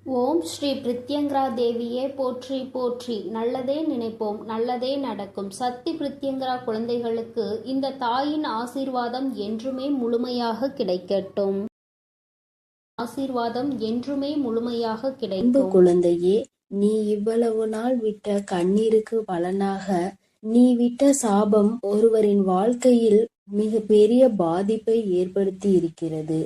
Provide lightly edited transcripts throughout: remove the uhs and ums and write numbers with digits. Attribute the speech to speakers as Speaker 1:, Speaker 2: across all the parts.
Speaker 1: ஓம் ஸ்ரீ பிரித்யங்கரா தேவியே போற்றி போற்றி. நல்லதே நினைப்போம், நல்லதே நடக்கும். சக்தி பிரித்யங்கரா குழந்தைகளுக்கு இந்த தாயின் ஆசீர்வாதம் என்றுமே முழுமையாக கிடைக்கட்டும். ஆசீர்வாதம் என்றுமே முழுமையாக கிடைக்கும்.
Speaker 2: குழந்தையே, நீ இவ்வளவு நாள் விட்ட கண்ணீருக்கு பலனாக நீ விட்ட சாபம் ஒருவரின் வாழ்க்கையில் மிக பெரிய பாதிப்பை ஏற்படுத்தி இருக்கிறது.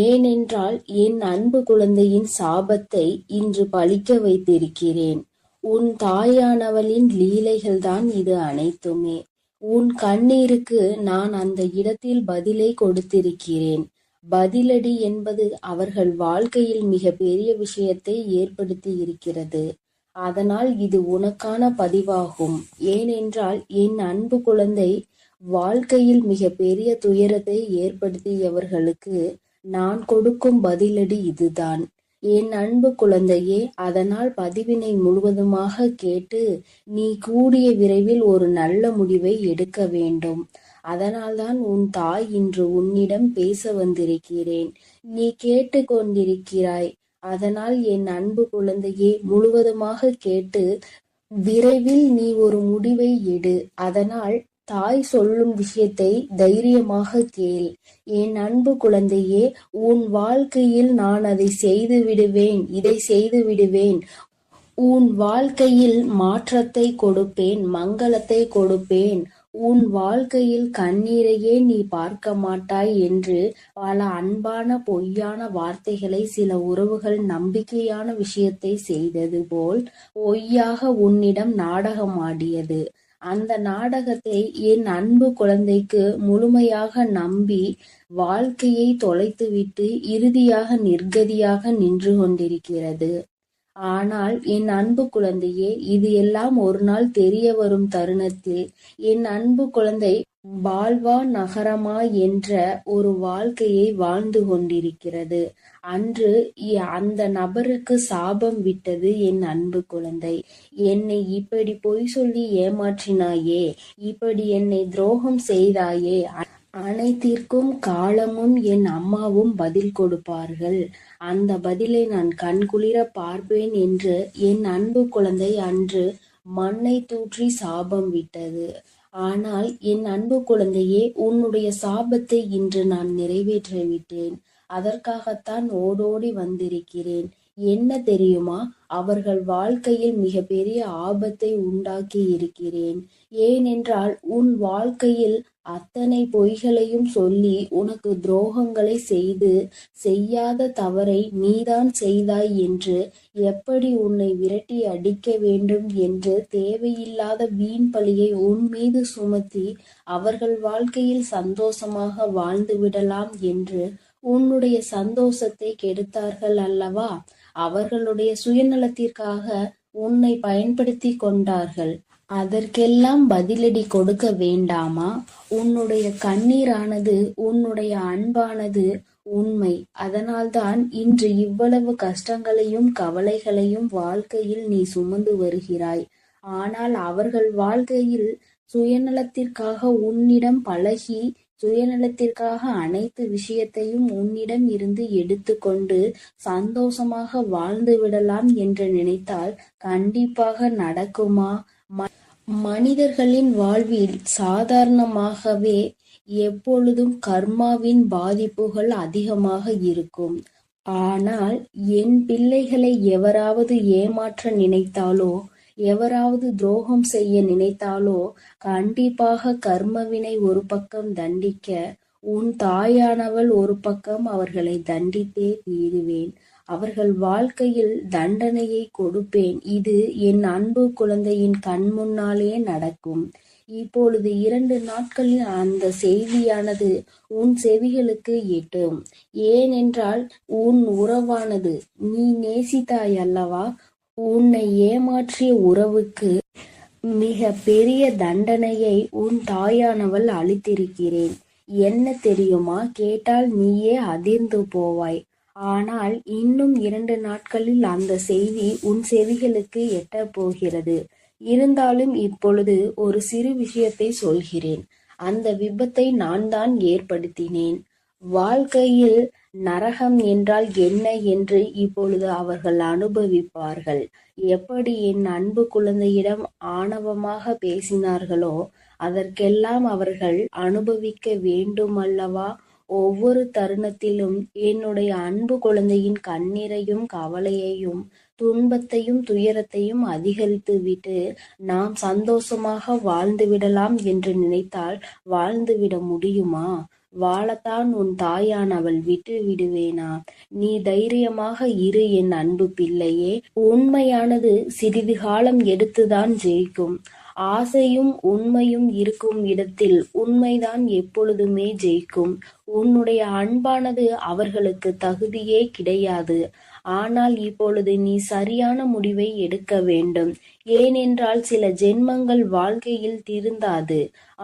Speaker 2: ஏனென்றால் என் அன்பு குழந்தையின் சாபத்தை இன்று பலிக்க வைத்திருக்கிறேன். உன் தாயானவளின் லீலைகள்தான் இது அனைத்துமே. உன் கண்ணீருக்கு நான் அந்த இடத்தில் பதிலை கொடுத்திருக்கிறேன். பதிலடி என்பது அவர்கள் வாழ்க்கையில் மிக பெரிய விஷயத்தை ஏற்படுத்தி இருக்கிறது. அதனால் இது உனக்கான பதிவாகும். ஏனென்றால் என் அன்பு குழந்தை வாழ்க்கையில் மிக பெரிய துயரத்தை ஏற்படுத்தியவர்களுக்கு நான் கொடுக்கும் பதிலடி இதுதான். என் அன்பு குழந்தையே, அதனால் பதிவினை முழுவதுமாக கேட்டு நீ கூடிய விரைவில் ஒரு நல்ல முடிவை எடுக்க வேண்டும். அதனால்தான் உன் தாய் இன்று உன்னிடம் பேச வந்திருக்கிறேன். நீ கேட்டு கொண்டிருக்கிறாய். அதனால் என் அன்பு குழந்தையே, முழுவதுமாக கேட்டு விரைவில் நீ ஒரு முடிவை எடு. அதனால் தாய் சொல்லும் விஷயத்தை தைரியமாக கேள். என் அன்பு குழந்தையே, உன் வாழ்க்கையில் நான் அதை செய்து விடுவேன், இதை செய்து விடுவேன். உன் வாழ்க்கையில் மாற்றத்தை கொடுப்பேன், மங்களத்தை கொடுப்பேன். உன் வாழ்க்கையில் கண்ணீரையே நீ பார்க்க மாட்டாய் என்று பல அன்பான பொய்யான வார்த்தைகளை சில உறவுகள் நம்பிக்கையான விஷயத்தை செய்தது போல் பொய்யாக உன்னிடம் நாடகம் ஆடியது. அந்த நாடகத்தை என் அன்பு குழந்தைக்கு முழுமையாக நம்பி வாழ்க்கையை தொலைத்துவிட்டு இறுதியாக நிர்கதியாக நின்று கொண்டிருக்கிறது. ஆனால் என் அன்பு குழந்தையே, இது எல்லாம் ஒரு நாள் தெரிய வரும் தருணத்தில் என் அன்பு குழந்தை பால்வா நகரமா என்ற ஒரு வாழ்க்கையை வாழ்ந்து கொண்டிருக்கிறது. அன்று அந்த நபருக்கு சாபம் விட்டது என் அன்பு குழந்தை. என்னை இப்படி பொய் சொல்லி ஏமாற்றினாயே, இப்படி என்னை துரோகம் செய்தாயே, அனைத்திற்கும் காலமும் என் அம்மாவும் பதில் கொடுப்பார்கள். அந்த பதிலை நான் கண்குளிர பார்ப்பேன் என்று என் அன்பு குழந்தை அன்று மண்ணை தூற்றி சாபம் விட்டது. ஆனால் என் அன்பு குழந்தையே, உன்னுடைய சாபத்தை இன்று நான் நிறைவேற்றிவிட்டேன். அதற்காகத்தான் ஓடோடி வந்திருக்கிறேன். என்ன தெரியுமா, அவர்கள் வாழ்க்கையில் மிக பெரிய ஆபத்தை உண்டாக்கி இருக்கிறேன். ஏனென்றால் உன் வாழ்க்கையில் அத்தனை பொய்களையும் சொல்லி உனக்கு துரோகங்களை செய்து செய்யாத தவறை நீதான் செய்தாய் என்று எப்படி உன்னை விரட்டி அடிக்க வேண்டும் என்று தேவையில்லாத வீண் பழியை உன் மீது சுமத்தி அவர்கள் வாழ்க்கையில் சந்தோஷமாக வாழ்ந்து விடலாம் என்று உன்னுடைய சந்தோஷத்தை கெடுத்தார்கள் அல்லவா? அவர்களுடைய சுயநலத்திற்காக உன்னை பயன்படுத்தி கொண்டார்கள். அதற்கெல்லாம் பதிலடி கொடுக்க வேண்டாமா? உன்னுடைய கண்ணீரானது, உன்னுடைய அன்பானது உண்மை. அதனால்தான் இன்று இவ்வளவு கஷ்டங்களையும் கவலைகளையும் வாழ்க்கையில் நீ சுமந்து வருகிறாய். ஆனால் அவர்கள் வாழ்க்கையில் சுயநலத்திற்காக உன்னிடம் பழகி, சுயநலத்திற்காக அனைத்து விஷயத்தையும் உன்னிடம் இருந்து எடுத்துக்கொண்டு சந்தோஷமாக வாழ்ந்து விடலாம் என்று நினைத்தால் கண்டிப்பாக நடக்குமா? மனிதர்களின் வாழ்வில் சாதாரணமாகவே எப்பொழுதும் கர்மாவின் பாதிப்புகள் அதிகமாக இருக்கும். ஆனால் என் பிள்ளைகளை எவராவது ஏமாற்ற நினைத்தாலோ, எவராவது துரோகம் செய்ய நினைத்தாலோ கண்டிப்பாக கர்மவினை ஒரு பக்கம் தண்டிக்க, உன் தாயானவள் ஒரு பக்கம் அவர்களை தண்டித்தே தீருவேன். அவர்கள் வாழ்க்கையில் தண்டனையை கொடுப்பேன். இது என் அன்பு குழந்தையின் கண் முன்னாலே நடக்கும். இப்பொழுது 2 நாட்களில் அந்த செய்தியானது உன் செவிகளுக்கு எட்டும். ஏனென்றால் உன் உறவானது, நீ நேசித்தாய் அல்லவா? உன்னை ஏமாற்றிய உறவுக்கு மிக பெரிய தண்டனையை உன் தாயானவள் அளித்திருக்கிறேன். என்ன தெரியுமா? கேட்டால் நீயே அதிர்ந்து போவாய். ஆனால் இன்னும் 2 நாட்களில் அந்த செய்தி உன் செவிகளுக்கு எட்டப் போகிறது. இருந்தாலும் இப்பொழுது ஒரு சிறு விஷயத்தை சொல்கிறேன். அந்த விபத்தை நான் தான் ஏற்படுத்தினேன். வாழ்க்கையில் நரகம் என்றால் என்ன என்று இப்பொழுது அவர்கள் அனுபவிப்பார்கள். எப்படி என் அன்பு குழந்தையிடம் ஆணவமாக பேசினார்களோ அதற்கெல்லாம் அவர்கள் அனுபவிக்க வேண்டுமல்லவா? ஒவ்வொரு தருணத்திலும் என்னுடைய அன்பு குழந்தையின் கண்ணீரையும் கவலையையும் துன்பத்தையும் துயரத்தையும் அதிகரித்துவிட்டு நாம் சந்தோஷமாக வாழ்ந்துவிடலாம் என்று நினைத்தால் வாழ்ந்துவிட முடியுமா? வாழத்தான் உன் தாயானவள் விட்டு விடுவேனா? நீ தைரியமாக இரு என் அன்பு பிள்ளையே. உண்மையானது சிறிது காலம் எடுத்துதான் ஜெயிக்கும். ஆசையும் உண்மையும் இருக்கும் இடத்தில் உண்மைதான் எப்பொழுதுமே ஜெயிக்கும். உன்னுடைய அன்பானது அவர்களுக்கு தகுதியே கிடையாது. ஆனால் இப்பொழுது நீ சரியான முடிவை எடுக்க வேண்டும். ஏனென்றால் சில ஜென்மங்கள் வாழ்க்கையில் திருந்தாது.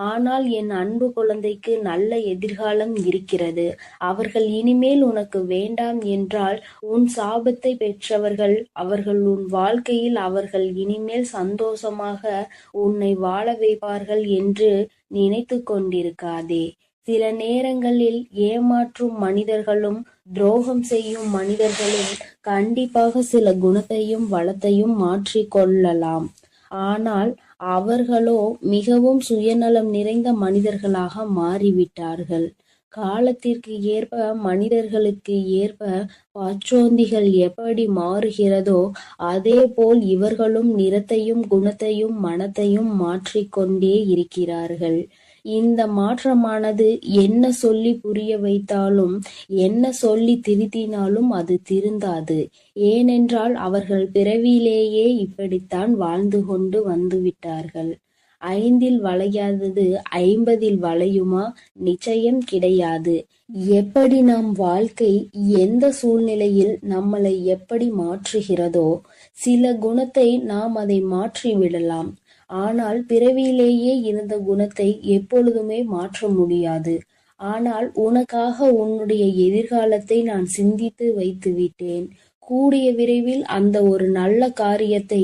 Speaker 2: ஆனால் என் அன்பு குழந்தைக்கு நல்ல எதிர்காலம் இருக்கிறது. அவர்கள் இனிமேல் உனக்கு வேண்டாம் என்றால் உன் சாபத்தை பெற்றவர்கள் அவர்கள் உன் வாழ்க்கையில் அவர்கள் இனிமேல் சந்தோஷமாக உன்னை வாழ வைப்பார்கள் என்று நினைத்து கொண்டிருக்காதே. சில நேரங்களில் ஏமாற்றும் மனிதர்களும் துரோகம் செய்யும் மனிதர்களும் கண்டிப்பாக சில குணத்தையும் வளத்தையும் மாற்றிக்கொள்ளலாம். ஆனால் அவர்களோ மிகவும் சுயநலம் நிறைந்த மனிதர்களாக மாறிவிட்டார்கள். காலத்திற்கு ஏற்ப மனிதர்களுக்கு ஏற்ப பச்சோந்திகள் எப்படி மாறுகிறதோ அதே போல் இவர்களும் நிறத்தையும் குணத்தையும் மனத்தையும் மாற்றிக்கொண்டே இருக்கிறார்கள். இந்த மாற்றமானது என்ன சொல்லி புரிய வைத்தாலும் என்ன சொல்லி திருத்தினாலும் அது திருந்தாது. ஏனென்றால் அவர்கள் பிறவியிலேயே இப்படித்தான் வாழ்ந்து கொண்டு வந்துவிட்டார்கள். 5ல் வளையாதது 50ல் வளையுமா? நிச்சயம் கிடையாது. எப்படி நம் வாழ்க்கை எந்த சூழ்நிலையில் நம்மளை எப்படி மாற்றுகிறதோ சில குணத்தை நாம் அதை மாற்றி விடலாம். ஆனால் பிறவியிலேயே இருந்த குணத்தை எப்பொழுதுமே மாற்ற முடியாது. ஆனால் உனக்காக உன்னுடைய எதிர்காலத்தை நான் சிந்தித்து வைத்து விட்டேன். கூடிய விரைவில் அந்த ஒரு நல்ல காரியத்தை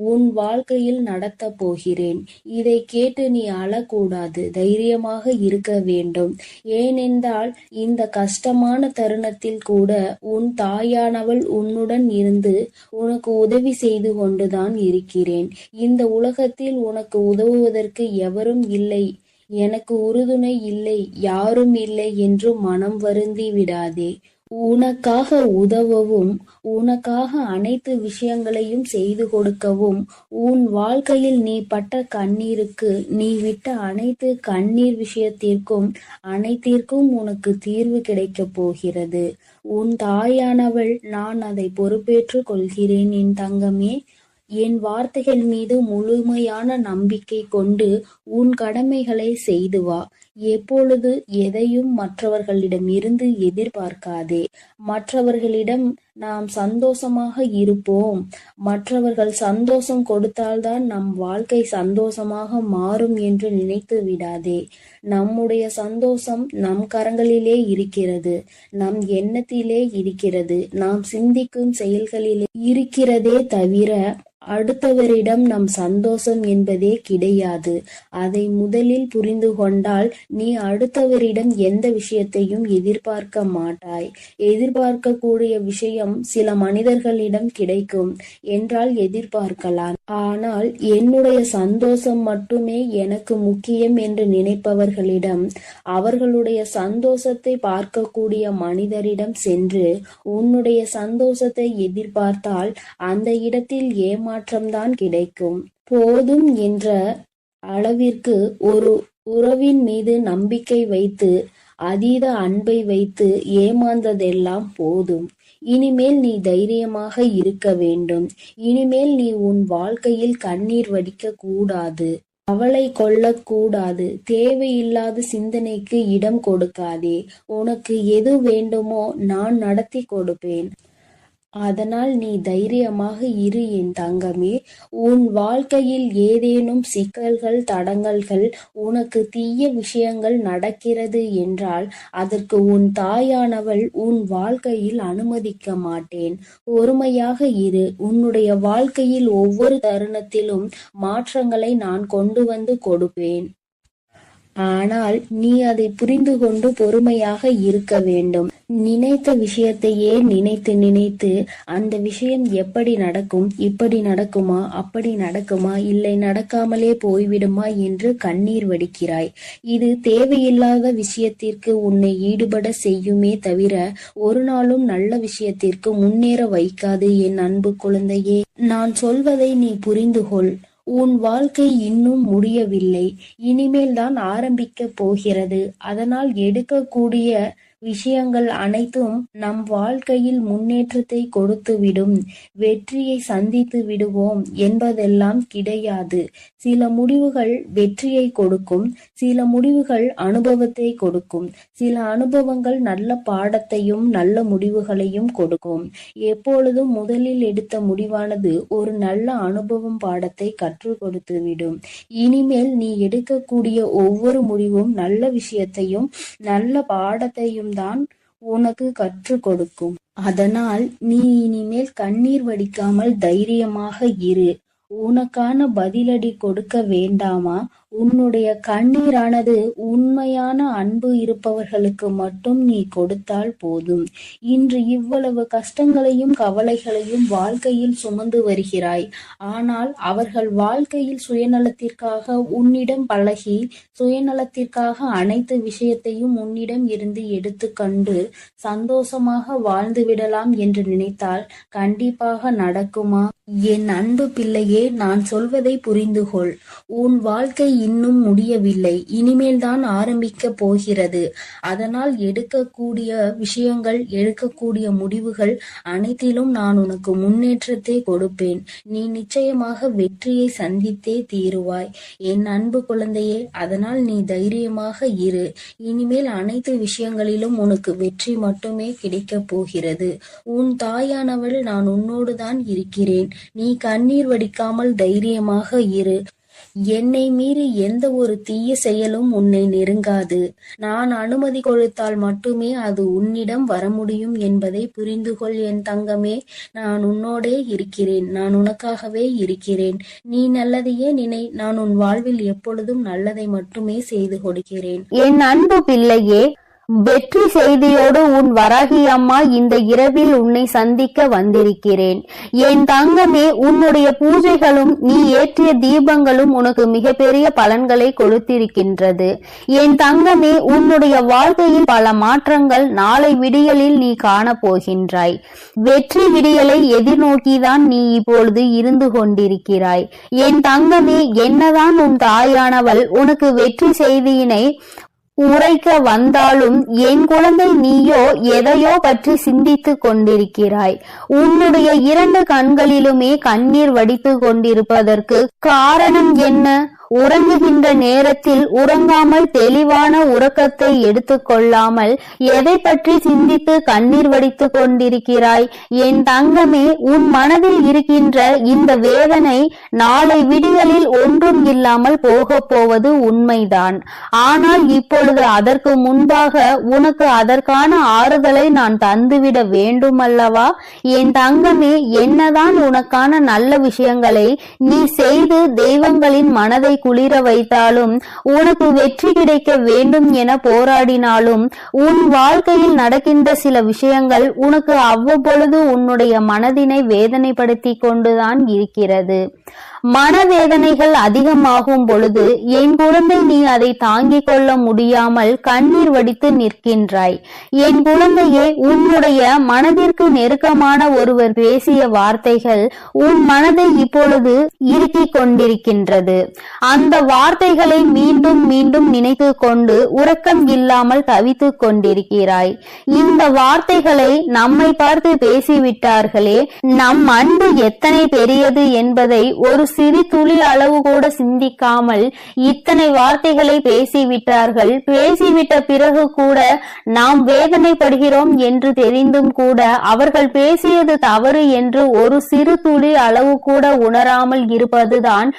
Speaker 2: உன் வாழ்க்கையில் நடத்தப் போகிறேன். இதை கேட்டு நீ அழக்கூடாது, தைரியமாக இருக்க வேண்டும். ஏனென்றால் இந்த கஷ்டமான தருணத்தில் கூட உன் தாயானவள் உன்னுடன் இருந்து உனக்கு உதவி செய்து கொண்டுதான் இருக்கிறேன். இந்த உலகத்தில் உனக்கு உதவுவதற்கு எவரும் இல்லை, எனக்கு உறுதுணை இல்லை, யாரும் இல்லை என்று மனம் வருந்தி விடாதே. உனக்காக உதவவும் உனக்காக அனைத்து விஷயங்களையும் செய்து கொடுக்கவும் உன் வாழ்க்கையில் நீ பட்ட கண்ணீருக்கு நீ விட்ட அனைத்து கண்ணீர் விஷயத்திற்கும் அனைத்திற்கும் உனக்கு தீர்வு கிடைக்கப் போகிறது. உன் தாயானவள் நான் அதை பொறுப்பேற்று கொள்கிறேன் என் தங்கமே. என் வார்த்தைகள் மீது முழுமையான நம்பிக்கை கொண்டு உன் கடமைகளை செய்து வா. எப்பொழுது எதையும் மற்றவர்களிடம் இருந்து எதிர்பார்க்காதே. மற்றவர்களிடம் நாம் சந்தோஷமாக இருப்போம், மற்றவர்கள் சந்தோஷம் கொடுத்தால்தான் நம் வாழ்க்கை சந்தோஷமாக மாறும் என்று நினைத்து விடாதே. நம்முடைய சந்தோஷம் நம் கரங்களிலே இருக்கிறது, நம் எண்ணத்திலே இருக்கிறது, நாம் சிந்திக்கும் செயல்களிலே இருக்கிறதே தவிர அடுத்தவரிடம் நம் சந்தோஷம் என்பதே கிடையாது. அதை முதலில் புரிந்து கொண்டால் நீ அடுத்தவரிடம் எந்த விஷயத்தையும் எதிர்பார்க்க மாட்டாய். எதிர்பார்க்கக்கூடிய விஷயம் சில மனிதர்களிடம் கிடைக்கும் என்றால் எதிர்பார்க்கலாம். ஆனால் என்னுடைய சந்தோஷம் மட்டுமே எனக்கு முக்கியம் என்று நினைப்பவர்களிடம் அவர்களுடைய சந்தோஷத்தை பார்க்கக்கூடிய மனிதரிடம் சென்று உன்னுடைய சந்தோஷத்தை எதிர்பார்த்தால் அந்த இடத்தில் ஏமாற்றம்தான் கிடைக்கும். போதும் என்ற அளவிற்கு ஒரு உறவின் மீது நம்பிக்கை வைத்து அதீத அன்பை வைத்து ஏமாந்ததெல்லாம் போதும். இனிமேல் நீ தைரியமாக இருக்க வேண்டும். இனிமேல் நீ உன் வாழ்க்கையில் கண்ணீர் வடிக்க கூடாது, கவலை கொள்ளக்கூடாது. தேவையில்லாத சிந்தனைக்கு இடம் கொடுக்காதே. உனக்கு எது வேண்டுமோ நான் நடத்தி கொடுப்பேன். அதனால் நீ தைரியமாக இரு என் தங்கமே. உன் வாழ்க்கையில் ஏதேனும் சிக்கல்கள் தடங்கல்கள் உனக்கு தீய விஷயங்கள் நடக்கிறது என்றால் அதற்கு உன் தாயானவள் உன் வாழ்க்கையில் அனுமதிக்க மாட்டேன். பொறுமையாக இரு. உன்னுடைய வாழ்க்கையில் ஒவ்வொரு தருணத்திலும் மாற்றங்களை நான் கொண்டு வந்து கொடுப்பேன். ஆனால் நீ அதை புரிந்து கொண்டு பொறுமையாக இருக்க வேண்டும். நினைத்த விஷயத்தையே நினைத்து நினைத்து அந்த விஷயம் எப்படி நடக்கும், இப்படி நடக்குமா, அப்படி நடக்குமா, இல்லை நடக்காமலே போய்விடுமா என்று கண்ணீர் வடிக்கிறாய். இது தேவையில்லாத விஷயத்திற்கு உன்னை ஈடுபட செய்யுமே தவிர ஒரு நாளும் நல்ல விஷயத்திற்கு முன்னேற வைக்காது. என் அன்பு குழந்தையே, நான் சொல்வதை நீ புரிந்து கொள். உன் வாழ்க்கை இன்னும் முடியவில்லை, இனிமேல் தான் ஆரம்பிக்க போகிறது. அதனால் எடுக்கக்கூடிய விஷயங்கள் அனைத்தும் நம் வாழ்க்கையில் முன்னேற்றத்தை கொடுத்துவிடும், வெற்றியை சந்தித்து விடுவோம் என்பதெல்லாம் கிடையாது. சில முடிவுகள் வெற்றியை கொடுக்கும், சில முடிவுகள் அனுபவத்தை கொடுக்கும், சில அனுபவங்கள் நல்ல பாடத்தையும் நல்ல முடிவுகளையும் கொடுக்கும். எப்பொழுதும் முதலில் எடுத்த முடிவானது ஒரு நல்ல அனுபவம் பாடத்தை கற்றுக் கொடுத்துவிடும். இனிமேல் நீ எடுக்கக்கூடிய ஒவ்வொரு முடிவும் நல்ல விஷயத்தையும் நல்ல பாடத்தையும் தான் உனக்கு கற்றுக் கொடுக்கும். அதனால் நீ இனிமேல் கண்ணீர் வடிக்காமல் தைரியமாக இரு. உனக்கான பதிலடி கொடுக்க வேண்டாமா? உன்னுடைய கண்ணீரானது உண்மையான அன்பு இருப்பவர்களுக்கு மட்டும் நீ கொடுத்தால் போதும். இன்று இவ்வளவு கஷ்டங்களையும் கவலைகளையும் வாழ்க்கையில் சுமந்து வருகிறாய். ஆனால் அவர்கள் வாழ்க்கையில் சுயநலத்திற்காக உன்னிடம் பழகி, சுயநலத்திற்காக அனைத்து விஷயத்தையும் உன்னிடம் இருந்து எடுத்துக்கொண்டு சந்தோஷமாக வாழ்ந்து விடலாம் என்று நினைத்தால் கண்டிப்பாக நடக்குமா? என் அன்பு பிள்ளையே, நான் சொல்வதை புரிந்து கொள். உன் வாழ்க்கை இன்னும் முடியவில்லை, இனிமேல் தான் ஆரம்பிக்க போகிறது. அதனால் எடுக்கக்கூடிய விஷயங்கள், எடுக்கக்கூடிய முடிவுகள் அனைத்திலும் நான் உனக்கு முன்னேற்றத்தை கொடுப்பேன். நீ நிச்சயமாக வெற்றியை சந்தித்தே தீருவாய் என் அன்பு குழந்தையே. அதனால் நீ தைரியமாக இரு. இனிமேல் அனைத்து விஷயங்களிலும் உனக்கு வெற்றி மட்டுமே கிடைக்கப் போகிறது. உன் தாயானவள் நான் உன்னோடு தான் இருக்கிறேன். நீ கண்ணீர் வடிக்காமல் தைரியமாக இரு. என்னை மீறி எந்த ஒரு தீய செயலும் உன்னை நெருங்காது. நான் அனுமதி கொடுத்தால் மட்டுமே அது உன்னிடம் வர முடியும் என்பதை புரிந்து கொள் என் தங்கமே. நான் உன்னோடே இருக்கிறேன், நான் உனக்காகவே இருக்கிறேன். நீ நல்லதையே நினை. நான் உன் வாழ்வில் எப்பொழுதும் நல்லதை மட்டுமே செய்து கொடுக்கிறேன்.
Speaker 1: என் அன்பு பிள்ளையே, வெற்றி செய்தியோடு உன் வராகி அம்மா இந்த இரவில் உன்னை சந்திக்க வந்திருக்கிறேன். என் தங்கமே, உன்னுடைய பூஜைகளும் நீ ஏற்றிய தீபங்களும் உனக்கு மிகப்பெரிய பலன்களை கொடுத்திருக்கின்றது. என் தங்கமே, உன்னுடைய வாழ்க்கையில் பல மாற்றங்கள் நாளை விடியலில் நீ காண போகின்றாய். வெற்றி விடியலை எதிர்நோக்கிதான் நீ இப்பொழுது இருந்து கொண்டிருக்கிறாய். என் தங்கமே, என்னதான் உன் தாயானவள் உனக்கு வெற்றி செய்தியினை உரைக்க வந்தாலும் என் குழந்தை, நீயோ எதையோ பற்றி சிந்தித்து கொண்டிருக்கிறாய். உன்னுடைய 2 கண்களிலுமே கண்ணீர் வடித்து கொண்டிருப்பதற்கு காரணம் என்ன? உறங்குகின்ற நேரத்தில் உறங்காமல் தெளிவான உறக்கத்தை எடுத்துக்கொள்ளாமல் எதை பற்றி சிந்தித்து கண்ணீர் வடித்து கொண்டிருக்கிறாய்? என் தங்கமே, உன் மனதில் இருக்கின்ற இந்த வேதனை நாளை விடியலில் ஒன்றும் இல்லாமல் போக போவது உண்மைதான். ஆனால் இப்பொழுது அதற்கு முன்பாக உனக்கு அதற்கான ஆறுதலை நான் தந்துவிட வேண்டும் அல்லவா? என் தங்கமே, என்னதான் உனக்கான நல்ல விஷயங்களை நீ செய்து தெய்வங்களின் மனதை குளிர வைத்தாலும், உனக்கு வெற்றி கிடைக்க வேண்டும் என போராடினாலும், உன் வாழ்க்கையில் நடக்கின்ற சில விஷயங்கள் உனக்கு அவ்வப்பொழுது உன்னுடைய மனதினை வேதனைப்படுத்தி கொண்டுதான் இருக்கிறது. மனவேதனைகள் அதிகமாகும் பொழுது என் குழந்தை, நீ அதை தாங்கிக் கொள்ள முடியாமல் கண்ணீர் வடித்து நிற்கின்றாய். என் குழந்தையே, உன்னுடைய மனதிற்கு நெருக்கமான ஒருவர் பேசிய வார்த்தைகள் உன் மனதை இப்பொழுது இறுக்கிக் கொண்டிருக்கின்றது. அந்த வார்த்தைகளை மீண்டும் மீண்டும் நினைத்து கொண்டு உறக்கம் இல்லாமல் தவித்துக் கொண்டிருக்கிறாய். இந்த வார்த்தைகளை நம்மை பார்த்து பேசிவிட்டார்களே, நம் அன்பு எத்தனை பெரியது என்பதை ஒரு சிறு துளி அளவு கூட சிந்திக்காமல் இத்தனை வார்த்தைகளை பேசிவிட்டார்கள். பேசிவிட்ட பிறகு கூட நாம் வேதனைப்படுகிறோம் என்று தெரிந்தும் கூட அவர்கள் பேசியது தவறு என்று ஒரு சிறு துளி அளவு கூட உணராமல் இருப்பதுதான்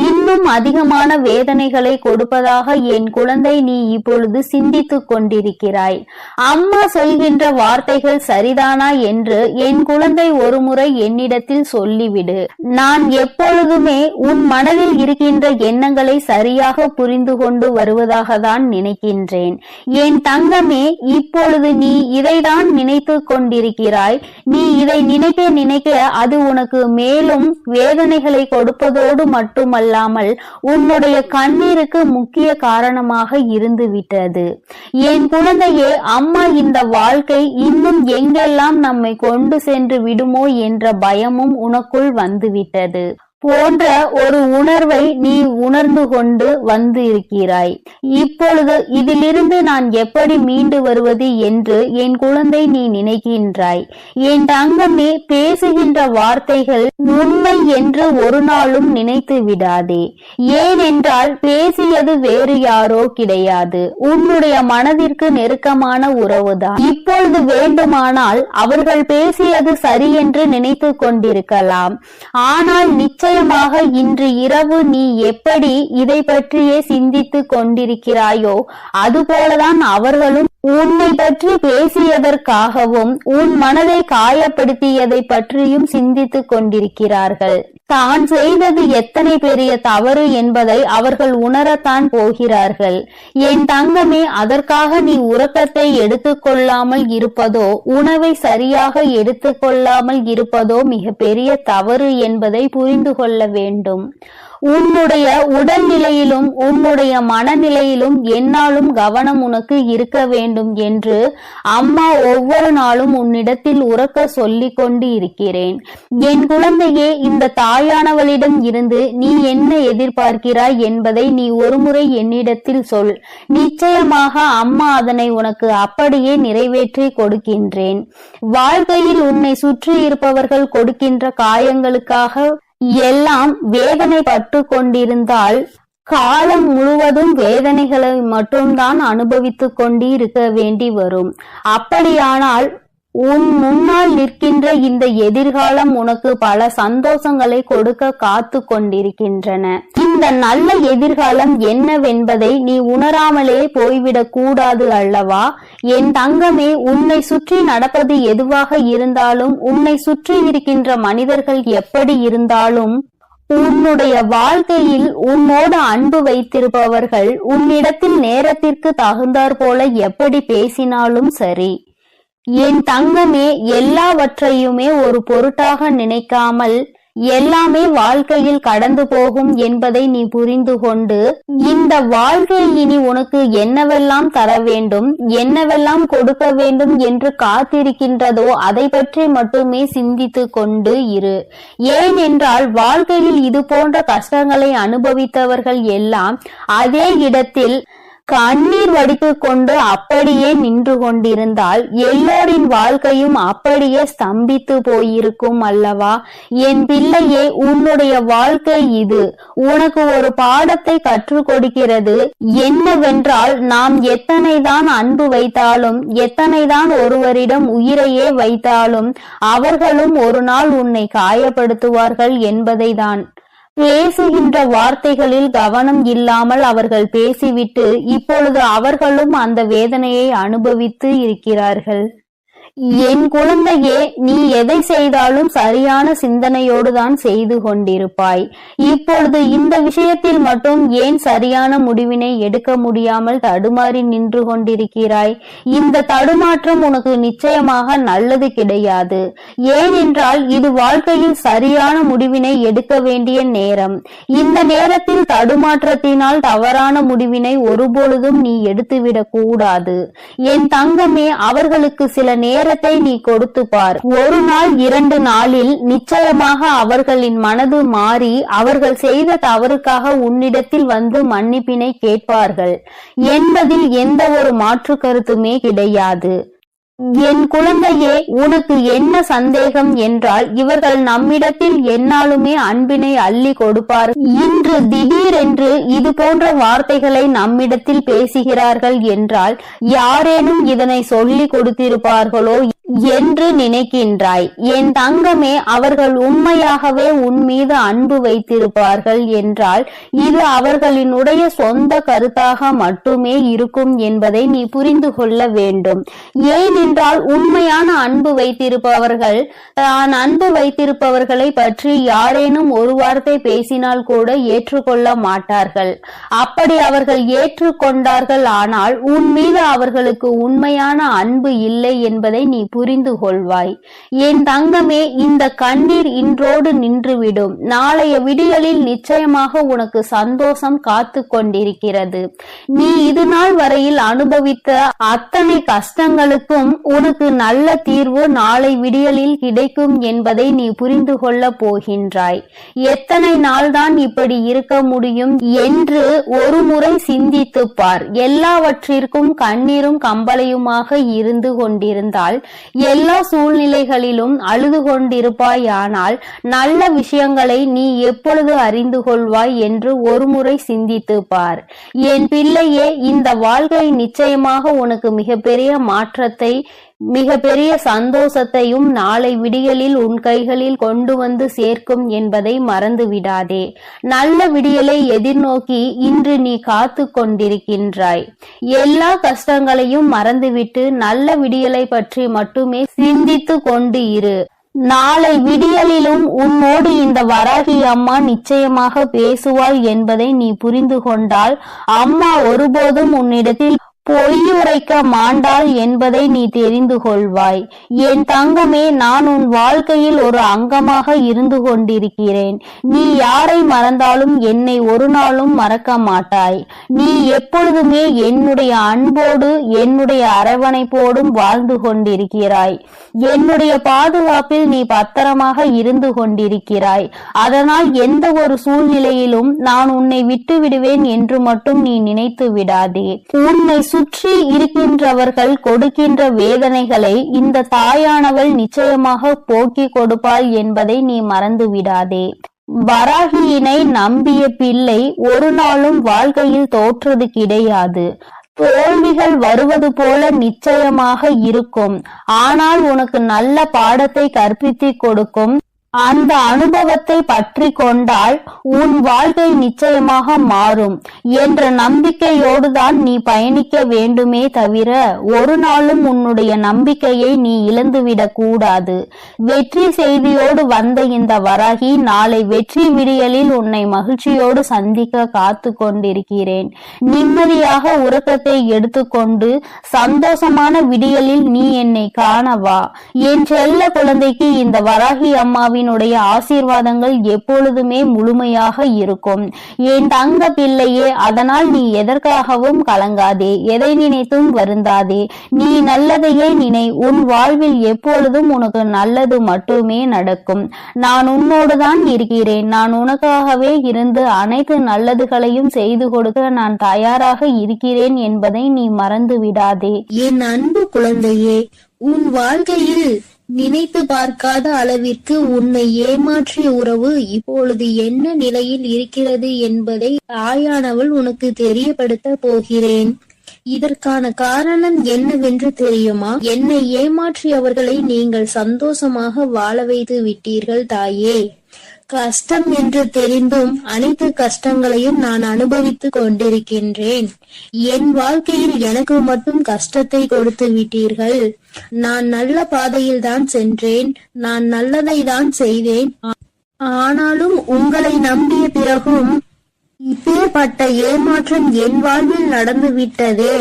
Speaker 1: இன்னும் அதிகமாக அதிகமான வேதனைகளை கொடுப்பதாக என் குழந்தை நீ இப்பொழுது சிந்தித்துக் கொண்டிருக்கிறாய். அம்மா சொல்கின்ற வார்த்தைகள் சரிதானா என்று என் குழந்தை ஒருமுறை என்னிடத்தில் சொல்லிவிடு. நான் எப்பொழுதுமே உன் மனதில் இருக்கின்ற எண்ணங்களை சரியாக புரிந்து கொண்டு வருவதாக தான் நினைக்கின்றேன். என் தங்கமே, இப்பொழுது நீ இதைதான் நினைத்து கொண்டிருக்கிறாய். நீ இதை நினைக்க நினைக்க அது உனக்கு மேலும் வேதனைகளை கொடுப்பதோடு மட்டுமல்லாமல் உன்னுடைய கண்ணீருக்கு முக்கிய காரணமாக இருந்து விட்டது. என் குழந்தையே, அம்மா இந்த வாழ்க்கை இன்னும் எங்கெல்லாம் நம்மை கொண்டு சென்று விடுமோ என்ற பயமும் உனக்குள் வந்துவிட்டது போன்ற ஒரு உணர்வை நீ உணர்ந்து கொண்டு வந்து இருக்கிறாய். இப்பொழுது இதிலிருந்து நான் எப்படி மீண்டு வருவது என்று என் குழந்தை நீ நினைக்கின்றாய். என் தங்கமே, பேசுகின்ற வார்த்தைகள் உண்மை என்று ஒரு நாளும் நினைத்து விடாதே. ஏனென்றால் பேசியது வேறு யாரோ கிடையாது, உன்னுடைய மனதிற்கு நெருக்கமான உறவுதான். இப்பொழுது வேண்டுமானால் அவர்கள் பேசியது சரி என்று நினைத்து கொண்டிருக்கலாம். ஆனால் நிச்சயமாக இன்று இரவு நீ எப்படி இதை பற்றியே சிந்தித்து கொண்டிருக்கிறாயோ அதுபோலதான் அவர்களும் உன்னை பற்றி பேசியதற்காகவும் உன் மனதை காயப்படுத்தியதை பற்றியும் சிந்தித்துக் கொண்டிருக்கிறார்கள். தான் செய்தது எத்தனை பெரிய தவறு என்பதை அவர்கள் உணரத்தான் போகிறார்கள். என் தங்கமே, அதற்காக நீ உறக்கத்தை எடுத்துக்கொள்ளாமல் இருப்பதோ உணவை சரியாக எடுத்துக்கொள்ளாமல் இருப்பதோ மிக பெரிய தவறு என்பதை புரிந்து கொள்ள வேண்டும். உன்னுடைய உடல்நிலையிலும் உன்னுடைய மனநிலையிலும் என்னாலும் கவனம் உனக்கு இருக்க வேண்டும் என்று அம்மா ஒவ்வொரு நாளும் உன்னிடத்தில் உறக்க சொல்லிக் கொண்டு இருக்கிறேன். என் குழந்தையே, இந்த தாயானவளிடம் இருந்து நீ என்ன எதிர்பார்க்கிறாய் என்பதை நீ ஒருமுறை என்னிடத்தில் சொல். நிச்சயமாக அம்மா அதனை உனக்கு அப்படியே நிறைவேற்றி கொடுக்கின்றேன். வாழ்க்கையில் உன்னை சுற்றி இருப்பவர்கள் கொடுக்கின்ற காயங்களுக்காக எல்லாம் வேதனை பட்டு கொண்டிருந்தால் காலம் முழுவதும் வேதனைகளை மட்டும்தான் அனுபவித்துக் கொண்டு இருக்க வேண்டி வரும். அப்படியானால் உன் முன்னால் நிற்கின்ற இந்த எதிர்காலம் உனக்கு பல சந்தோஷங்களை கொடுக்க காத்து கொண்டிருக்கின்றன. இந்த நல்ல எதிர்காலம் என்னவென்பதை நீ உணராமலே போய்விடக் கூடாது அல்லவா? என் தங்கமே, உன்னை சுற்றி நடப்பது எதுவாக இருந்தாலும், உன்னை சுற்றி இருக்கின்ற மனிதர்கள் எப்படி இருந்தாலும், உன்னுடைய வாழ்க்கையில் உன்னோடு அன்பு வைத்திருப்பவர்கள் உன்னிடத்தில் நேரத்திற்கு தகுந்தாற் போல எப்படி பேசினாலும் சரி, என் தங்கமே, எல்லாவற்றையுமே ஒரு பொருட்டாக நினைக்காமல் எல்லாமே வாழ்க்கையில் கடந்து போகும் என்பதை நீ புரிந்து கொண்டு, இந்த வாழ்க்கை இனி உனக்கு என்னவெல்லாம் தர வேண்டும், என்னவெல்லாம் கொடுக்க வேண்டும் என்று காத்திருக்கின்றதோ அதை பற்றி மட்டுமே சிந்தித்து கொண்டு இரு. ஏனென்றால் வாழ்க்கையில் இது போன்ற கஷ்டங்களை அனுபவித்தவர்கள் எல்லாம் அதே இடத்தில் கண்ணீர் வடித்துக் கொண்டு அப்படியே நின்று கொண்டிருந்தால் எல்லோரின் வாழ்க்கையும் அப்படியே ஸ்தம்பித்து போயிருக்கும் அல்லவா? என் பிள்ளையே, உன்னுடைய வாழ்க்கை இது உனக்கு ஒரு பாடத்தை கற்றுக் கொடுக்கிறது. என்னவென்றால், நாம் எத்தனைதான் அன்பு வைத்தாலும், எத்தனைதான் ஒருவரிடம் உயிரையே வைத்தாலும் அவர்களும் ஒரு நாள் உன்னை காயப்படுத்துவார்கள் என்பதை தான். பேசுகின்ற வார்த்தைகளில் கவனம் இல்லாமல் அவர்கள் பேசிவிட்டு இப்பொழுது அவர்களும் அந்த வேதனையை அனுபவித்து இருக்கிறார்கள். என் குழந்தையே, நீ எதை செய்தாலும் சரியான சிந்தனையோடு தான் செய்து கொண்டிருப்பாய். இப்பொழுது இந்த விஷயத்தில் மட்டும் ஏன் சரியான முடிவினை எடுக்க முடியாமல் தடுமாறி நின்று கொண்டிருக்கிறாய்? இந்த தடுமாற்றம் உனக்கு நிச்சயமாக நல்லது கிடையாது. ஏனென்றால் இது வாழ்க்கையில் சரியான முடிவினை எடுக்க வேண்டிய நேரம். இந்த நேரத்தில் தடுமாற்றத்தினால் தவறான முடிவினை ஒருபொழுதும் நீ எடுத்துவிடக் கூடாது. என் தங்கமே, அவர்களுக்கு சில நேரத்தை நீ கொடுத்து பார். ஒரு நாள் 2 நாளில் நிச்சயமாக அவர்களின் மனது மாறி அவர்கள் செய்த தவறுக்காக உன்னிடத்தில் வந்து மன்னிப்பினை கேட்பார்கள் என்பதில் எந்த ஒரு மாற்று கருத்துமே கிடையாது. என் குழந்தையே, உனக்கு என்ன சந்தேகம் என்றால், இவர்கள் நம்மிடத்தில் என்னாலுமே அன்பினை அள்ளி கொடுப்பார். இன்று திடீரென்று இது போன்ற வார்த்தைகளை நம்மிடத்தில் பேசுகிறார்கள் என்றால் யாரேனும் இதனை சொல்லி கொடுத்திருப்பார்களோ என்று நினைக்கின்றாய். என் தங்கமே, அவர்கள் உண்மையாகவே உன் மீது அன்பு வைத்திருப்பார்கள் என்றால் இது அவர்களினுடைய சொந்த கருத்தாக மட்டுமே இருக்கும் என்பதை நீ புரிந்து கொள்ள வேண்டும். ஏனென்றால் உண்மையான அன்பு வைத்திருப்பவர்கள் தான் அன்பு வைத்திருப்பவர்களை பற்றி யாரேனும் ஒரு வார்த்தை பேசினால் கூட ஏற்றுக்கொள்ள மாட்டார்கள். அப்படி அவர்கள் ஏற்றுக்கொண்டார்கள் ஆனால் உன் மீது அவர்களுக்கு உண்மையான அன்பு இல்லை என்பதை நீ புரிந்து கொள்வாய். என் தங்கமே, இந்த கண்ணீர் இன்றோடு நின்றுவிடும். நாளைய விடியலில் நிச்சயமாக உனக்கு சந்தோஷம் காத்து கொண்டிருக்கிறது. நீ இது நாள் வரையில் அனுபவித்த அத்தனை கஷ்டங்களுக்கும் உனக்கு நல்ல தீர்வு நாளை விடியலில் கிடைக்கும் என்பதை நீ புரிந்து கொள்ள போகின்றாய். எத்தனை நாள்தான் இப்படி இருக்க முடியும் என்று ஒரு முறை சிந்தித்து பார். எல்லாவற்றிற்கும் கண்ணீரும் கம்பளையுமாக இருந்து கொண்டிருந்தால் எல்லா சூழ்நிலைகளிலும் அழுது கொண்டிருப்பாயானால் நல்ல விஷயங்களை நீ எப்பொழுது அறிந்து கொள்வாய் என்று ஒருமுறை சிந்தித்து பார். என் பிள்ளையே, இந்த வாழ்க்கை நிச்சயமாக உனக்கு மிகப்பெரிய மாற்றத்தை மிகப்பெரிய சந்தோஷத்தையும் நாளை விடியலில் உன் கைகளில் கொண்டு வந்து சேர்க்கும் என்பதை மறந்து விடாதே. நல்ல விடியலை எதிர்நோக்கி இன்று நீ காத்து கொண்டிருக்கின்றாய். எல்லா கஷ்டங்களையும் மறந்துவிட்டு நல்ல விடியலை பற்றி மட்டுமே சிந்தித்து கொண்டு இரு. நாளை விடியலிலும் உன்னோடு இந்த வராகி அம்மா நிச்சயமாக பேசுவாள் என்பதை நீ புரிந்து கொண்டால் அம்மா ஒருபோதும் உன்னிடத்தில் பொய்யுரைக்க மாண்டாள் என்பதை நீ தெரிந்து கொள்வாய். என் தங்கமே, நான் உன் வாழ்க்கையில் ஒரு அங்கமாக இருந்து கொண்டிருக்கிறேன். நீ யாரை மறந்தாலும் என்னை ஒரு நாளும் மறக்க மாட்டாய். நீ எப்பொழுதுமே என்னுடைய அன்போடு என்னுடைய அரவணைப்போடும் வாழ்ந்து கொண்டிருக்கிறாய். என்னுடைய பாதுகாப்பில் நீ பத்திரமாக இருந்து கொண்டிருக்கிறாய். அதனால் எந்த ஒரு சூழ்நிலையிலும் நான் உன்னை விட்டு விடுவேன் என்று மட்டும் நீ நினைத்து விடாதே. உன்னை சுற்றி இருக்கின்றவர்கள் கொடுக்கின்ற வேதனைகளை இந்த தாயானவள் நிச்சயமாக போக்கி கொடுப்பாள் என்பதை நீ மறந்து விடாதே. வராகியினை நம்பிய பிள்ளை ஒரு நாளும் வாழ்க்கையில் தோற்றது கிடையாது. தோல்விகள் வருவது போல நிச்சயமாக இருக்கும். ஆனால் உனக்கு நல்ல பாடத்தை கற்பித்து கொடுக்கும். அந்த அனுபவத்தை பற்றி கொண்டால் உன் வாழ்க்கை நிச்சயமாக மாறும் என்ற நம்பிக்கையோடு தான் நீ பயணிக்க வேண்டுமே தவிர ஒரு நாளும் உன்னுடைய நம்பிக்கையை நீ இழந்துவிடக் கூடாது. வெற்றி செய்தியோடு வந்த இந்த வராகி நாளை வெற்றி விடியலில் உன்னை மகிழ்ச்சியோடு சந்திக்க காத்து கொண்டிருக்கிறேன். நிம்மதியாக உறக்கத்தை எடுத்துக்கொண்டு சந்தோஷமான விடியலில் நீ என்னை காணவா. என் செல்ல குழந்தைக்கு இந்த வராகி அம்மாவின் ஆசீர்வாதங்கள் எப்பொழுதுமே முழுமையாக இருக்கும். என் தங்க பிள்ளையே, அதனால் நீ எதற்காகவும் கலங்காதே, எதை நினைத்தும் வருந்தாதே. நீ நல்லதையே நினை. உன் வாழ்வில் எப்பொழுதும் உனக்கு நல்லது மட்டுமே நடக்கும். நான் உன்னோடுதான் இருக்கிறேன். நான் உனக்காகவே இருந்து அனைத்து நல்லதுகளையும் செய்து கொடுக்க நான் தயாராக இருக்கிறேன் என்பதை நீ மறந்து விடாதே.
Speaker 2: என் அன்பு குழந்தையே, உன் வாழ்க்கையில் நினைத்து பார்க்காத அளவிற்கு உன்னை ஏமாற்றிய உறவு இப்பொழுது என்ன நிலையில் இருக்கிறது என்பதை தாயானவள் உனக்கு தெரியப்படுத்த போகிறேன். இதற்கான காரணம் என்னவென்று தெரியுமா? என்னை ஏமாற்றியவர்களை நீங்கள் சந்தோஷமாக வாழ வைத்து விட்டீர்கள் தாயே. கஷ்டம் என்று தெரிந்தும் அனைத்து கஷ்டங்களையும் நான் அனுபவித்துக் கொண்டிருக்கின்றேன். என் வாழ்க்கையில் எனக்கு மட்டும் கஷ்டத்தை கொடுத்து விட்டீர்கள். நான் நல்ல பாதையில் தான் சென்றேன். நான் நல்லதை தான் செய்தேன். ஆனாலும் உங்களை நம்பிய பிறகும் இப்பேற்பட்ட ஏமாற்றம் என் வாழ்வில் நடந்து விட்டதே.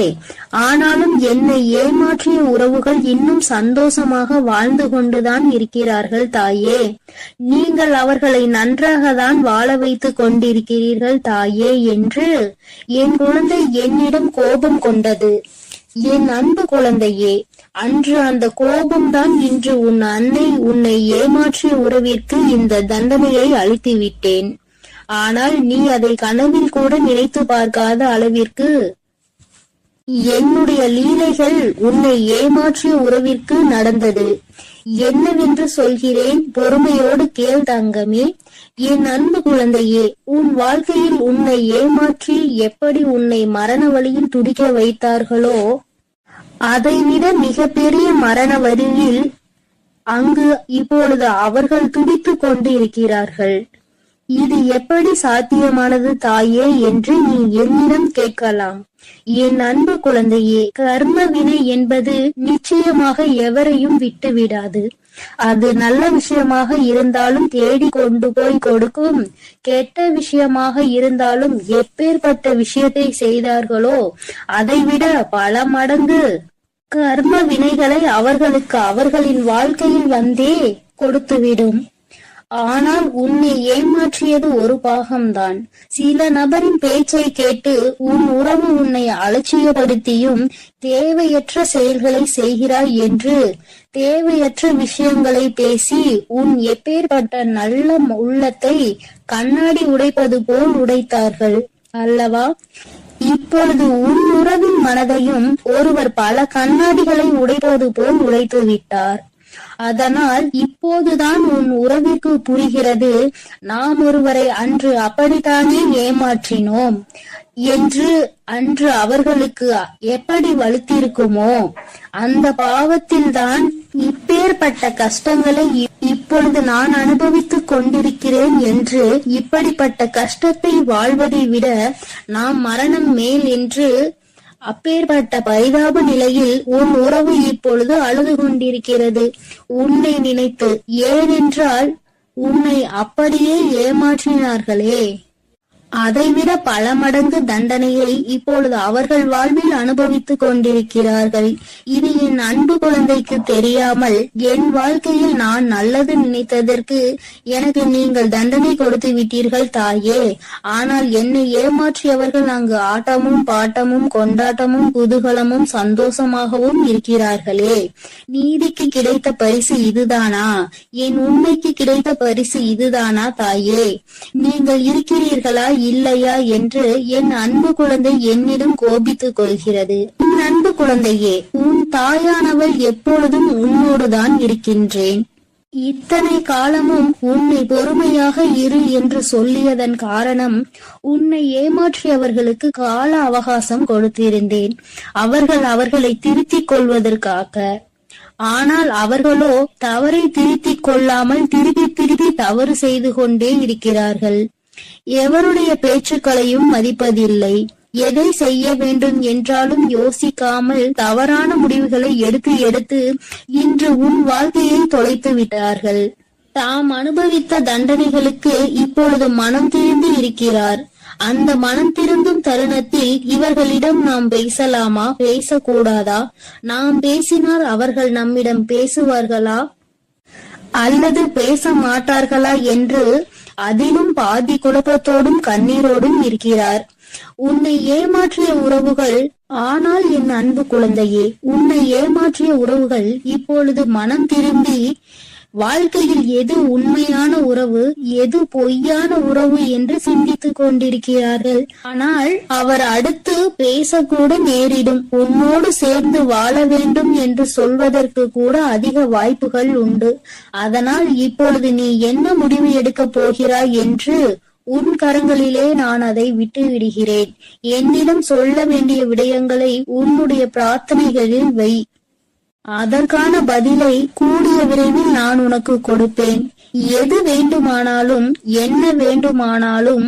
Speaker 2: ஆனாலும் என்னை ஏமாற்றிய உறவுகள் இன்னும் சந்தோஷமாக வாழ்ந்து கொண்டுதான் இருக்கிறார்கள் தாயே. நீங்கள் அவர்களை நன்றாக தான் வாழ வைத்துக் கொண்டிருக்கிறீர்கள் தாயே என்று என் குழந்தை என்னிடம் கோபம் கொண்டது. என் அன்பு குழந்தையே, அன்று அந்த கோபம்தான் இன்று உன் அன்னை உன்னை ஏமாற்றிய உறவிற்கு இந்த தண்டனையை அளித்து விட்டேன். ஆனால் நீ அதை கனவில் கூட நினைத்து பார்க்காத அளவிற்கு என்னுடைய லீலைகள் உன்னை ஏமாற்றிய உறவிற்கு நடந்தது. என்னவென்று சொல்கிறேன், பொறுமையோடு கேள் தங்கமே. என் அன்பு குழந்தையே, உன் வாழ்க்கையில் உன்னை ஏமாற்றி எப்படி உன்னை மரண வழியில் துடிக்க வைத்தார்களோ அதைவிட மிகப்பெரிய மரண வரியில் அங்கு இப்பொழுது அவர்கள் துடித்துக் கொண்டு இருக்கிறார்கள். இது எப்படி சாத்தியமானது தாயே என்று நீ என்னிடம் கேட்கலாம். என் அன்பு குழந்தையே, கர்ம வினை என்பது நிச்சயமாக எவரையும் விட்டுவிடாது. அது நல்ல விஷயமாக இருந்தாலும் தேடி கொண்டு போய் கொடுக்கும், கெட்ட விஷயமாக இருந்தாலும் எப்பேற்பட்ட விஷயத்தை செய்தார்களோ அதைவிட பல மடங்கு கர்ம வினைகளை அவர்களுக்கு அவர்களின் வாழ்க்கையில் வந்தே கொடுத்துவிடும். ஆனால் உன்னை ஏமாற்றியது ஒரு பாகம்தான். சில நபரின் பேச்சை கேட்டு உன் உறவு உன்னை அலட்சியப்படுத்தியும் தேவையற்ற செயல்களை செய்கிறாய் என்று தேவையற்ற விஷயங்களை பேசி உன் எப்பேற்பட்ட நல்ல உள்ளத்தை கண்ணாடி உடைப்பது போல் உடைத்தார்கள் அல்லவா? இப்பொழுது உன் உறவின் மனதையும் ஒருவர் பல கண்ணாடிகளை உடைப்பது போல் உடைத்து விட்டார். அதனால் இப்போதுதான் உன் உறவிற்கு புரிகிறது, நாம் ஒருவரை அன்று அப்படித்தானே ஏமாற்றினோம் என்று. அன்று அவர்களுக்கு எப்படி வலுத்திருக்குமோ அந்த பாவத்தில்தான் இப்பேற்பட்ட கஷ்டங்களை இப்பொழுது நான் அனுபவித்துக் கொண்டிருக்கிறேன் என்று. இப்படிப்பட்ட கஷ்டத்தை வாழ்வதை விட நாம் மரணம் மேல் என்று அப்பேற்பட்ட பரிதாப நிலையில் உன் உறவு இப்பொழுது அழுது கொண்டிருக்கிறது உன்னை நினைத்து. ஏனென்றால் உன்னை அப்படியே ஏமாற்றினார்களே, அதைவிட பல மடங்கு தண்டனையை இப்பொழுது அவர்கள் வாழ்வில் அனுபவித்துக் கொண்டிருக்கிறார்கள். இது என் அன்பு குழந்தைக்கு தெரியாமல் என் வாழ்க்கையில் நான் நல்லது நினைத்ததற்கு எனக்கு நீங்கள் தண்டனை கொடுத்து விட்டீர்கள் தாயே. ஆனால் என்னை ஏமாற்றியவர்கள் அங்கு ஆட்டமும் பாட்டமும் கொண்டாட்டமும் குதூகலமும் சந்தோஷமாகவும் இருக்கிறார்களே. நீதிக்கு கிடைத்த பரிசு இதுதானா? என் உண்மைக்கு கிடைத்த பரிசு இதுதானா தாயே? நீங்கள் இருக்கிறீர்களா இல்லையா என்று என் அன்பு குழந்தை என்னிடம் கோபித்துக் கொள்கிறது. என் அன்பு குழந்தையே, உன் தாயானவள் எப்பொழுதும் உன்னோடுதான் இருக்கின்றேன். இத்தனை காலமும் உன்னை பொறுமையாக இரு என்று சொல்லியதன் காரணம், உன்னை ஏமாற்றியவர்களுக்கு கால அவகாசம் கொடுத்திருந்தேன், அவர்களை திருத்திக் கொள்வதற்காக. ஆனால் அவர்களோ தவறை திருத்திக் கொள்ளாமல் திருப்பி தவறு செய்து கொண்டே இருக்கிறார்கள். எவருடைய பேச்சுக்களையும் மதிப்பதில்லை. எதை செய்ய வேண்டும் என்றாலும் யோசிக்காமல் தவறான முடிவுகளை எடுத்து இன்று உன் வாழ்க்கையை தொலைத்து விட்டார்கள். தாம் அனுபவித்த தண்டனைகளுக்கு இப்பொழுது மனம் திரும்பி இருக்கிறார். அந்த மனம் திரும்பும் தருணத்தில் இவர்களிடம் நாம் பேசலாமா, பேசக்கூடாதா? நாம் பேசினால் அவர்கள் நம்மிடம் பேசுவார்களா அல்லது பேச மாட்டார்களா என்று அதிலும் பாதி குழப்பத்தோடும் கண்ணீரோடும் இருக்கிறார். உன்னை ஏமாற்றிய உறவுகள், ஆனால் என் அன்பு குழந்தையே, உன்னை ஏமாற்றிய உறவுகள் இப்பொழுது மனம் திரும்பி வாழ்க்கையில் எது உண்மையான உறவு, எது பொய்யான உறவு என்று சிந்தித்துக் கொண்டிருக்கிறார்கள். ஆனால் அவர் அடுத்து பேசக்கூட நேரிடும். உன்னோடு சேர்ந்து வாழ வேண்டும் என்று சொல்வதற்கு கூட அதிக வாய்ப்புகள் உண்டு. அதனால் இப்பொழுது நீ என்ன முடிவு எடுக்கப் போகிறாய் என்று உன் கரங்களிலே நான் அதை விட்டு விடுகிறேன். என்னிடம் சொல்ல வேண்டிய விடயங்களை உன்னுடைய பிரார்த்தனைகளில் வை. அதற்கான பதிலை கூடிய விரைவில் நான் உனக்கு கொடுப்பேன். எது வேண்டுமானாலும் என்ன வேண்டுமானாலும்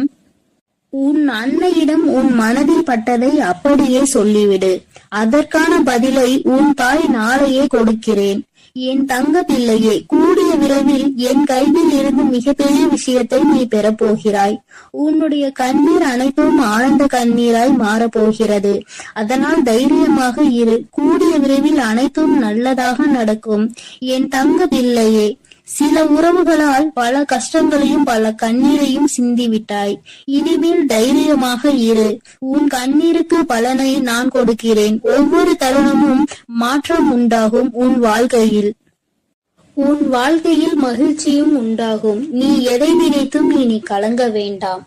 Speaker 2: உன் அன்னையிடம் உன் மனதில் பட்டதை அப்படியே சொல்லிவிடு. அதற்கான பதிலை உன் தாய் நாளையே கொடுக்கிறேன். என் தங்க பிள்ளையே, கூடிய விரைவில் என் கையில் இருந்து மிகப்பெரிய விஷயத்தை நீ பெறப்போகிறாய். உன்னுடைய கண்ணீர் அனைத்தும் ஆனந்த கண்ணீராய் மாறப்போகிறது. அதனால் தைரியமாக இரு. கூடிய விரைவில் அனைத்தும் நல்லதாக நடக்கும் என் தங்க பிள்ளையே. சில உறவுகளால் பல கஷ்டங்களையும் பல கண்ணீரையும் சிந்திவிட்டாய். இனிமேல் தைரியமாக இரு. உன் கண்ணீருக்கு பலனை நான் கொடுக்கிறேன். ஒவ்வொரு தருணமும் மாற்றம் உண்டாகும். உன் வாழ்க்கையில் மகிழ்ச்சியும் உண்டாகும். நீ எதை நினைத்தும் இனி கலங்க வேண்டாம்.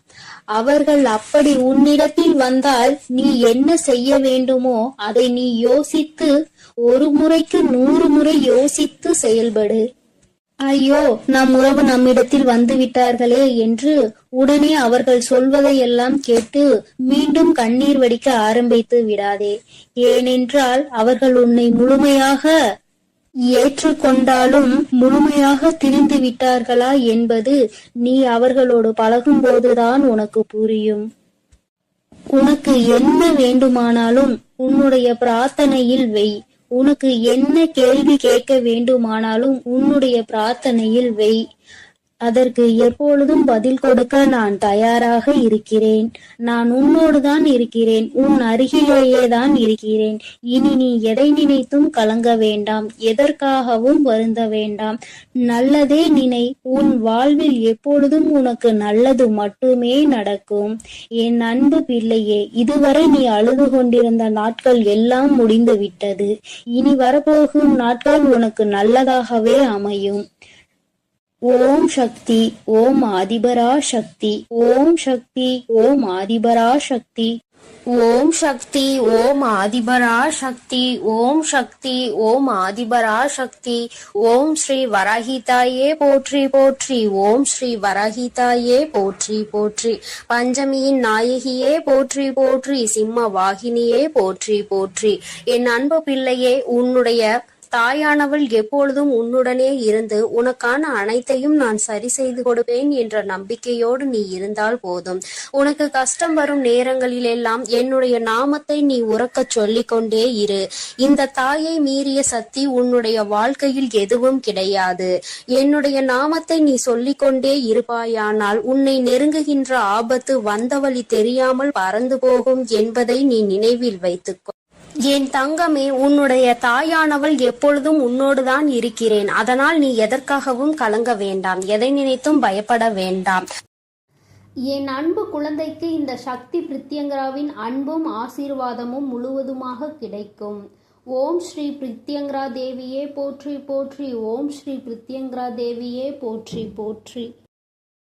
Speaker 2: அவர்கள் அப்படி உன்னிடத்தில் வந்தால் நீ என்ன செய்ய வேண்டுமோ அதை நீ யோசித்து, ஒரு முறைக்கு 100 முறை யோசித்து செயல்படு.
Speaker 1: ஐயோ, நம் உறவு நம்மிடத்தில் வந்து விட்டார்களே என்று உடனே அவர்கள் சொல்வதையெல்லாம் கேட்டு மீண்டும் கண்ணீர் வடிக்க ஆரம்பித்து விடாதே. ஏனென்றால் அவர்கள் உன்னை முழுமையாக ஏற்றுக்கொண்டாலும் முழுமையாக திரிந்து விட்டார்களா என்பது நீ அவர்களோடு பழகும் போதுதான் உனக்கு புரியும். உனக்கு என்ன வேண்டுமானாலும் உன்னுடைய பிரார்த்தனையில் வை. உனக்கு என்ன கேள்வி கேட்க வேண்டுமானாலும் உன்னுடைய பிரார்த்தனையில் வை. அதற்கு எப்பொழுதும் பதில் கொடுக்க நான் தயாராக இருக்கிறேன். நான் உன்னோடுதான் இருக்கிறேன், உன் அருகிலேயே தான் இருக்கிறேன். இனி நீ எதை நினைத்தும் கலங்க வேண்டாம், எதற்காகவும் வருந்த வேண்டாம். நல்லதே நினை. உன் வாழ்வில் எப்பொழுதும் உனக்கு நல்லது மட்டுமே நடக்கும். என் அன்பு பிள்ளையே, இதுவரை நீ அழுது கொண்டிருந்த நாட்கள் எல்லாம் முடிந்து விட்டது. இனி வரப்போகும் நாட்கள் உனக்கு நல்லதாகவே அமையும். ஓம் சக்தி, ஓம் ஆதிபரா சக்தி, ஓம் சக்தி, ஓம் ஆதிபரா சக்தி, ஓம் சக்தி, ஓம் ஆதிபரா சக்தி, ஓம் சக்தி, ஓம் ஆதிபரா சக்தி. ஓம் ஸ்ரீ வராஹிதாயே போற்றி போற்றி, ஓம் ஸ்ரீ வராஹிதாயே போற்றி போற்றி. பஞ்சமியின் நாயகியே போற்றி போற்றி, சிம்ம வாகினியே போற்றி போற்றி. என் அன்பு பிள்ளையே, உன்னுடைய தாயானவள் எப்பொழுதும் உன்னுடனே இருந்து உனக்கான அனைத்தையும் நான் சரி செய்து கொடுப்பேன் என்ற நம்பிக்கையோடு நீ இருந்தால் போதும். உனக்கு கஷ்டம் வரும் நேரங்களிலெல்லாம் என்னுடைய நாமத்தை நீ உரக்கச் சொல்லிக் கொண்டே இரு. இந்த தாயை மீறிய சக்தி உன்னுடைய வாழ்க்கையில் எதுவும் கிடையாது. என்னுடைய நாமத்தை நீ சொல்லிக்கொண்டே இருப்பாயானால் உன்னை நெருங்குகின்ற ஆபத்து வந்த வழி தெரியாமல் பறந்து போகும் என்பதை நீ நினைவில் வைத்துக்கோ. என் தங்கமே, உன்னுடைய தாயானவள் எப்பொழுதும் உன்னோடுதான் இருக்கிறேன். அதனால் நீ எதற்காகவும் கலங்க வேண்டாம், எதை நினைத்தும் பயப்பட வேண்டாம். என் அன்பு குழந்தைக்கு இந்த சக்தி பிரித்யங்கராவின் அன்பும் ஆசீர்வாதமும் முழுவதுமாக கிடைக்கும். ஓம் ஸ்ரீ பிரித்யங்கரா தேவியே போற்றி போற்றி, ஓம் ஸ்ரீ பிரித்யங்கரா தேவியே போற்றி போற்றி.